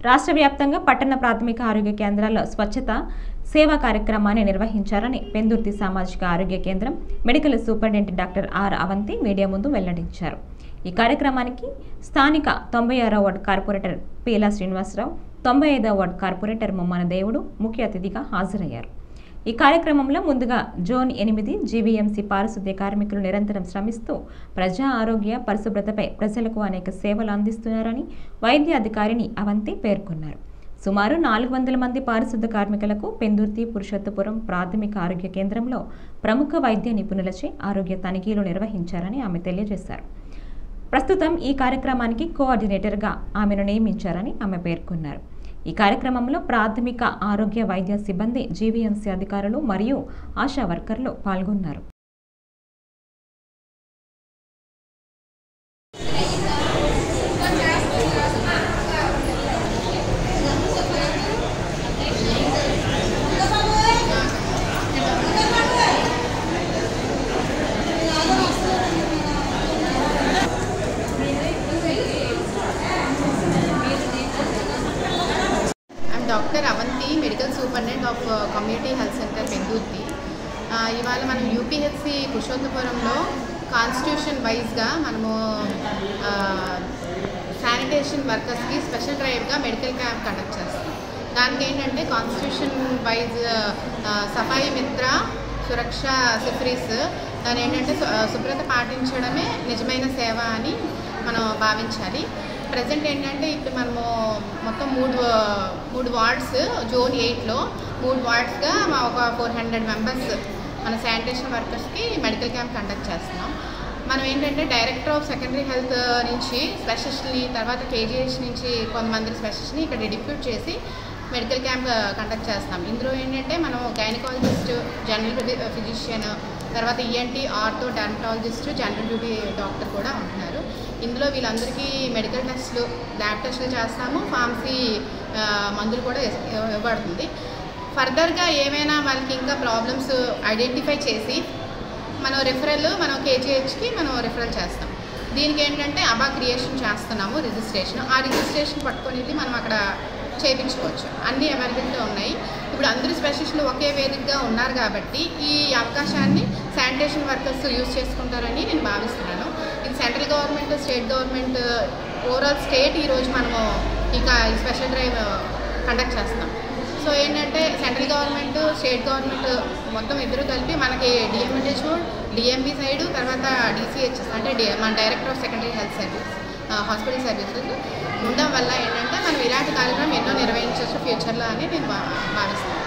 రాష్ట్ర వ్యాప్తంగా పట్టణ ప్రాథమిక ఆరోగ్య కేంద్రాల్లో స్వచ్ఛత సేవా కార్యక్రమాన్ని నిర్వహించారని పెందుర్తి సామాజిక ఆరోగ్య కేంద్రం medical superintendent doctor R Avanthi media ముందు వెల్లడించారు. ఈ కార్యక్రమానికి స్థానిక 96వ వార్డు కార్పొరేటర్ పీలా శ్రీనివాసరావు, 95వ వార్డు కార్పొరేటర్ ముమ్మన దేవుడు ముఖ్య అతిథిగా హాజరయ్యారు. ఈ కార్యక్రమంలో ముందుగా జోన్ 8 జీవీఎంసీ పారిశుద్ధ్య కార్మికులు నిరంతరం శ్రమిస్తూ ప్రజా ఆరోగ్య పరిశుభ్రతపై ప్రజలకు అనేక సేవలు అందిస్తున్నారని వైద్య అధికారిని అవంతి పేర్కొన్నారు. సుమారు 400 మంది పారిశుద్ధ్య కార్మికులకు పెందుర్తి పురుషోత్తపురం ప్రాథమిక ఆరోగ్య కేంద్రంలో ప్రముఖ వైద్య నిపుణులచే ఆరోగ్య తనిఖీలు నిర్వహించారని ఆమె తెలియజేశారు. ప్రస్తుతం ఈ కార్యక్రమానికి కోఆర్డినేటర్గా ఆమెను నియమించారని ఆమె పేర్కొన్నారు. ఈ కార్యక్రమంలో ప్రాథమిక ఆరోగ్య వైద్య సిబ్బంది, జీవీఎంసీ అధికారులు మరియు ఆశా వర్కర్లు పాల్గొన్నారు. Doctor Avanthi, medical superintendent of community health centre Pendurthi. ఇవాళ మనం యూపీహెచ్సి పురుషోత్తపురంలో కాన్స్టిట్యూషన్ వైజ్గా మనము శానిటేషన్ వర్కర్స్కి స్పెషల్ డ్రైవ్గా మెడికల్ క్యాంప్ కండక్ట్ చేస్తాం. దానికి ఏంటంటే కాన్స్టిట్యూషన్ వైజ్ సఫాయి మిత్ర సురక్ష సిఫ్రీస్, దాని ఏంటంటే శుభ్రత పాటించడమే నిజమైన సేవ అని మనం భావించాలి. ప్రజెంట్ ఏంటంటే ఇప్పుడు మనము మొత్తం మూడు వార్డ్స్, జోన్ 8లో 3 వార్డ్స్గా ఒక 400 మెంబర్స్ మన శానిటేషన్ వర్కర్స్కి మెడికల్ క్యాంప్ కండక్ట్ చేస్తున్నాం. మనం ఏంటంటే డైరెక్టర్ ఆఫ్ సెకండరీ హెల్త్ నుంచి స్పెషలిస్ట్ని, తర్వాత కేజీహెచ్ నుంచి కొంతమంది స్పెషలిస్ట్ని ఇక్కడ డిప్యూట్ చేసి మెడికల్ క్యాంప్ కండక్ట్ చేస్తున్నాం. ఇందులో ఏంటంటే మనం గైనకాలజిస్ట్, జనరల్ ఫిజిషియన్, తర్వాత ENT, ortho, dermatologist, general duty doctor కూడా ఉంటున్నారు. ఇందులో వీళ్ళందరికీ మెడికల్ టెస్టులు, ల్యాబ్ టెస్టులు చేస్తాము. ఫార్మసీ మందులు కూడా ఇవ్వబడుతుంది. ఫర్దర్గా ఏమైనా వాళ్ళకి ఇంకా ప్రాబ్లమ్స్ ఐడెంటిఫై చేసి మనం కేజీహెచ్కి మనం రిఫరల్ చేస్తాం. దీనికి ఏంటంటే అబా క్రియేషన్ చేస్తున్నాము, రిజిస్ట్రేషన్. ఆ రిజిస్ట్రేషన్ పట్టుకొని మనం అక్కడ చేయించుకోవచ్చు. అన్నీ అవైలబిలిటీ ఉన్నాయి. ఇప్పుడు అందరూ స్పెషలిస్టులు ఒకే వేదికగా ఉన్నారు కాబట్టి ఈ అవకాశాన్ని శానిటేషన్ వర్కర్స్ యూజ్ చేసుకుంటారని నేను భావిస్తున్నాను. ఇది central government, state government, overall state ఈరోజు మనము ఈ స్పెషల్ డ్రైవ్ కండక్ట్ చేస్తున్నాం. సో ఏంటంటే సెంట్రల్ గవర్నమెంట్, స్టేట్ గవర్నమెంట్ మొత్తం ఇద్దరు కలిపి మనకి డిఎంహెచ్ఓ, డిఎంబీ సైడు, తర్వాత డిసిహెచ్ఎస్ అంటే మన director of secondary health service, hospital services ఉండడం వల్ల ఏంటంటే మనం ఇలాంటి కార్యక్రమం ఎన్నో నిర్వహించవచ్చు ఫ్యూచర్లో అని నేను భావిస్తున్నాను.